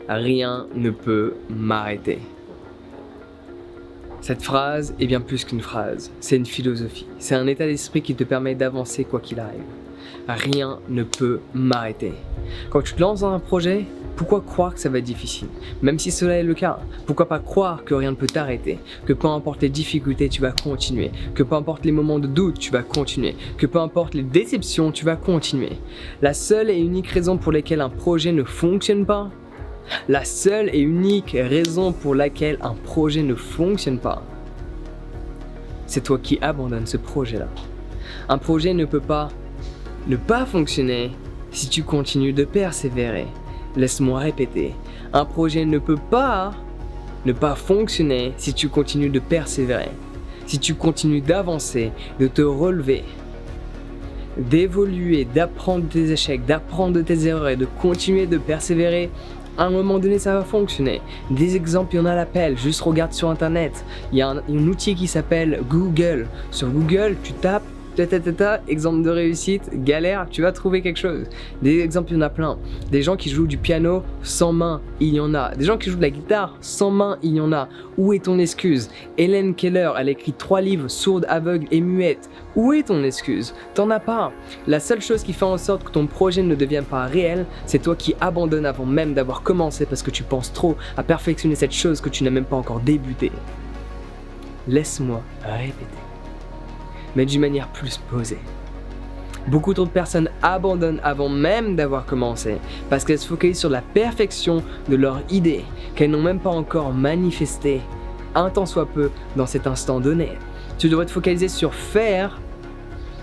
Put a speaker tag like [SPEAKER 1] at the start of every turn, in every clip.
[SPEAKER 1] rien ne peut m'arrêter. Cette phrase est bien plus qu'une phrase, c'est une philosophie, c'est un état d'esprit qui te permet d'avancer quoi qu'il arrive. Rien ne peut m'arrêter. Quand tu te lances dans un projet, pourquoi croire que ça va être difficile? Même si cela est le cas, pourquoi pas croire que rien ne peut t'arrêter? Que peu importe les difficultés, tu vas continuer. Que peu importe les moments de doute, tu vas continuer. Que peu importe les déceptions, tu vas continuer. La seule et unique raison pour laquelle un projet ne fonctionne pas, la seule et unique raison pour laquelle un projet ne fonctionne pas, c'est toi qui abandonnes ce projet-là. Un projet ne peut pas ne pas fonctionner si tu continues de persévérer. Laisse-moi répéter, un projet ne peut pas ne pas fonctionner si tu continues de persévérer, si tu continues d'avancer, de te relever, d'évoluer, d'apprendre de tes échecs, d'apprendre de tes erreurs et de continuer de persévérer. À un moment donné, ça va fonctionner. Des exemples, il y en a à l'appel. Juste regarde sur internet. Il y a un outil qui s'appelle Google. Sur Google, tu tapes exemple de réussite, galère, tu vas trouver quelque chose. Des exemples, il y en a plein. Des gens qui jouent du piano sans main, il y en a. Des gens qui jouent de la guitare sans main, il y en a. Où est ton excuse? Hélène Keller, elle a écrit 3 livres, sourde, aveugle et muette. Où est ton excuse? T'en as pas. La seule chose qui fait en sorte que ton projet ne devienne pas réel, c'est toi qui abandonnes avant même d'avoir commencé parce que tu penses trop à perfectionner cette chose que tu n'as même pas encore débuté. Laisse-moi répéter, mais d'une manière plus posée. Beaucoup trop de personnes abandonnent avant même d'avoir commencé parce qu'elles se focalisent sur la perfection de leur idée qu'elles n'ont même pas encore manifestée, un tant soit peu dans cet instant donné. Tu devrais te focaliser sur faire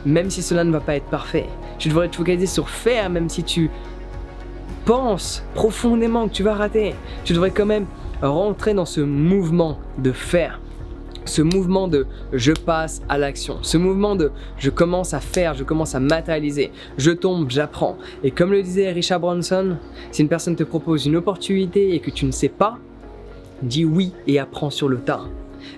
[SPEAKER 1] même si cela ne va pas être parfait. Tu devrais te focaliser sur faire même si tu penses profondément que tu vas rater. Tu devrais quand même rentrer dans ce mouvement de faire. Ce mouvement de je passe à l'action, ce mouvement de je commence à faire, je commence à matérialiser, je tombe, j'apprends. Et comme le disait Richard Branson, si une personne te propose une opportunité et que tu ne sais pas, dis oui et apprends sur le tas.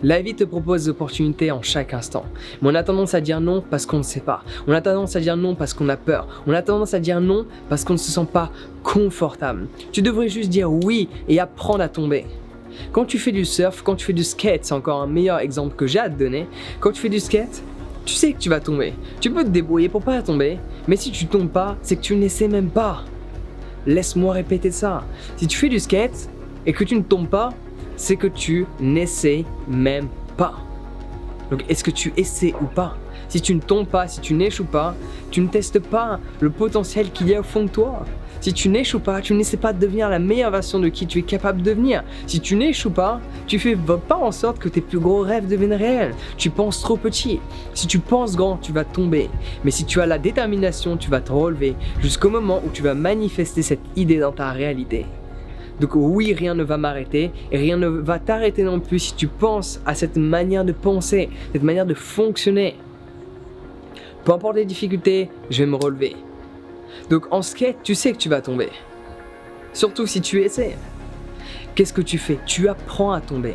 [SPEAKER 1] La vie te propose des opportunités en chaque instant. Mais on a tendance à dire non parce qu'on ne sait pas. On a tendance à dire non parce qu'on a peur. On a tendance à dire non parce qu'on ne se sent pas confortable. Tu devrais juste dire oui et apprendre à tomber. Quand tu fais du surf, quand tu fais du skate, c'est encore un meilleur exemple que j'ai à te donner. Quand tu fais du skate, tu sais que tu vas tomber. Tu peux te débrouiller pour pas tomber, mais si tu tombes pas, c'est que tu n'essaies même pas. Laisse-moi répéter ça. Si tu fais du skate et que tu ne tombes pas, c'est que tu n'essaies même pas. Donc est-ce que tu essaies ou pas? Si tu ne tombes pas, si tu n'échoues pas, tu ne testes pas le potentiel qu'il y a au fond de toi. Si tu n'échoues pas, tu n'essaies pas de devenir la meilleure version de qui tu es capable de devenir. Si tu n'échoues pas, tu fais pas en sorte que tes plus gros rêves deviennent réels. Tu penses trop petit. Si tu penses grand, tu vas tomber. Mais si tu as la détermination, tu vas te relever jusqu'au moment où tu vas manifester cette idée dans ta réalité. Donc oui, rien ne va m'arrêter et rien ne va t'arrêter non plus si tu penses à cette manière de penser, cette manière de fonctionner. Peu importe les difficultés, je vais me relever. Donc en skate, tu sais que tu vas tomber. Surtout si tu essaies. Qu'est-ce que tu fais? Tu apprends à tomber.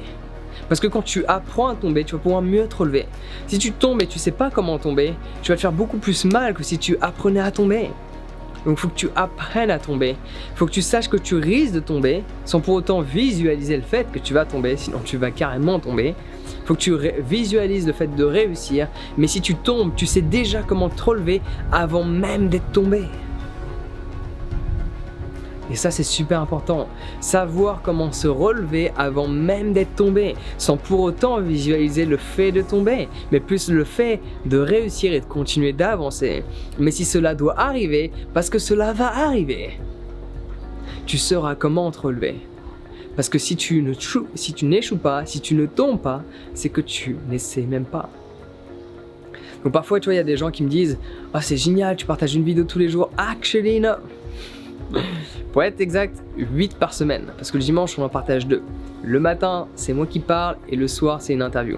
[SPEAKER 1] Parce que quand tu apprends à tomber, tu vas pouvoir mieux te relever. Si tu tombes et tu sais pas comment tomber, tu vas te faire beaucoup plus mal que si tu apprenais à tomber. Donc il faut que tu apprennes à tomber. Il faut que tu saches que tu risques de tomber sans pour autant visualiser le fait que tu vas tomber, sinon tu vas carrément tomber. Il faut que tu visualises le fait de réussir. Mais si tu tombes, tu sais déjà comment te relever avant même d'être tombé. Et ça, c'est super important. Savoir comment se relever avant même d'être tombé, sans pour autant visualiser le fait de tomber, mais plus le fait de réussir et de continuer d'avancer. Mais si cela doit arriver, parce que cela va arriver, tu sauras comment te relever. Parce que si tu n'échoues pas, si tu ne tombes pas, c'est que tu n'essaies même pas. Donc parfois, tu vois, il y a des gens qui me disent « Ah, c'est génial, tu partages une vidéo tous les jours. » Actually, no. Pour être exact, 8 par semaine, parce que le dimanche on en partage 2. Le matin c'est moi qui parle et le soir c'est une interview.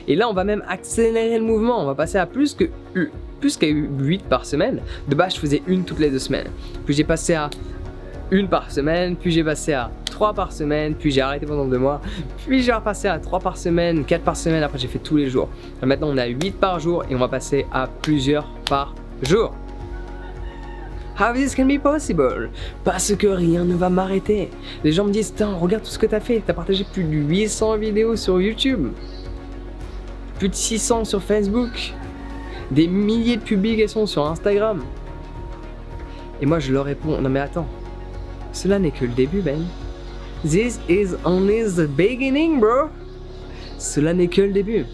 [SPEAKER 1] Et là on va même accélérer le mouvement, on va passer à plus qu'à 8 par semaine. De base je faisais une toutes les 2 semaines, puis j'ai passé à 1 par semaine, puis j'ai passé à 3 par semaine, puis j'ai arrêté pendant 2 mois, puis j'ai repassé à 3 par semaine, 4 par semaine, après j'ai fait tous les jours. Et maintenant on est à 8 par jour et on va passer à plusieurs par jour. How this can be possible? Parce que rien ne va m'arrêter. Les gens me disent, tiens, regarde tout ce que t'as fait. T'as partagé plus de 800 vidéos sur YouTube. Plus de 600 sur Facebook. Des milliers de publications sur Instagram. Et moi je leur réponds, non mais attends. Cela n'est que le début, Ben. This is only the beginning, bro. Cela n'est que le début.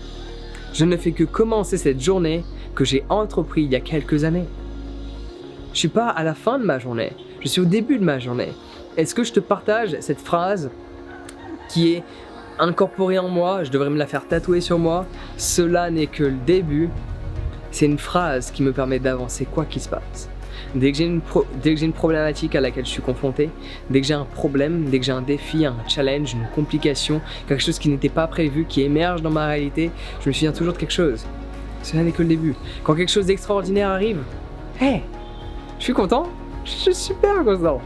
[SPEAKER 1] Je ne fais que commencer cette journée que j'ai entrepris il y a quelques années. Je suis pas à la fin de ma journée, je suis au début de ma journée. Est-ce que je te partage cette phrase qui est incorporée en moi, je devrais me la faire tatouer sur moi? Cela n'est que le début. C'est une phrase qui me permet d'avancer quoi qu'il se passe. Dès que j'ai une problématique à laquelle je suis confronté, dès que j'ai un problème, dès que j'ai un défi, un challenge, une complication, quelque chose qui n'était pas prévu, qui émerge dans ma réalité, je me souviens toujours de quelque chose. Cela n'est que le début. Quand quelque chose d'extraordinaire arrive, hey, je suis content, je suis super content.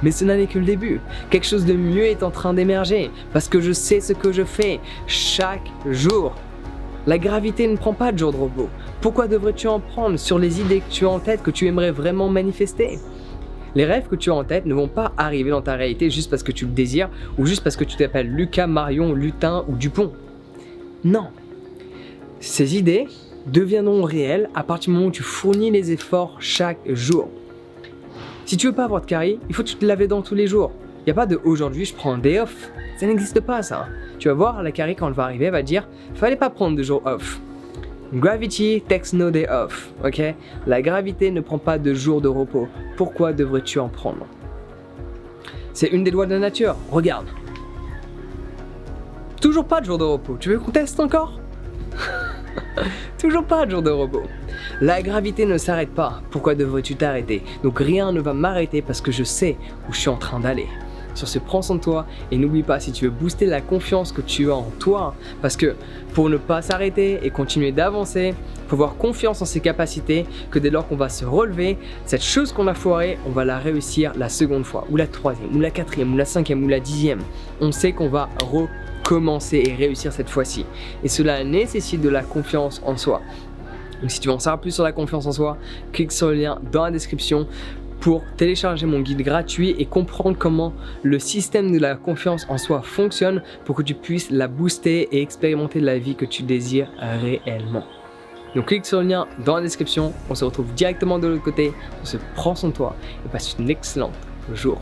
[SPEAKER 1] Mais cela n'est que le début. Quelque chose de mieux est en train d'émerger parce que je sais ce que je fais chaque jour. La gravité ne prend pas de jour de repos. Pourquoi devrais-tu en prendre sur les idées que tu as en tête, que tu aimerais vraiment manifester? Les rêves que tu as en tête ne vont pas arriver dans ta réalité juste parce que tu le désires ou juste parce que tu t'appelles Lucas, Marion, Lutin ou Dupont. Non. Ces idées deviendront réelles à partir du moment où tu fournis les efforts chaque jour. Si tu veux pas avoir de caries, il faut que tu te laves les dents tous les jours. Il n'y a pas de aujourd'hui je prends un day off. Ça n'existe pas ça. Tu vas voir, la carie quand elle va arriver, elle va dire fallait pas prendre de jour off. Gravity takes no day off, ok? La gravité ne prend pas de jour de repos. Pourquoi devrais-tu en prendre? C'est une des lois de la nature. Regarde. Toujours pas de jour de repos. Tu veux qu'on teste encore? Toujours pas de jour de repos. La gravité ne s'arrête pas. Pourquoi devrais-tu t'arrêter? Donc rien ne va m'arrêter parce que je sais où je suis en train d'aller. Sur ce, prends soin de toi et n'oublie pas, si tu veux booster la confiance que tu as en toi, parce que pour ne pas s'arrêter et continuer d'avancer, il faut avoir confiance en ses capacités, que dès lors qu'on va se relever, cette chose qu'on a foirée, on va la réussir la seconde fois, ou la troisième, ou la quatrième, ou la cinquième, ou la dixième. On sait qu'on va recommencer et réussir cette fois-ci. Et cela nécessite de la confiance en soi. Donc si tu veux en savoir plus sur la confiance en soi, clique sur le lien dans la description pour télécharger mon guide gratuit et comprendre comment le système de la confiance en soi fonctionne pour que tu puisses la booster et expérimenter la vie que tu désires réellement. Donc clique sur le lien dans la description, on se retrouve directement de l'autre côté, on se prend soin de toi et passe une excellente journée.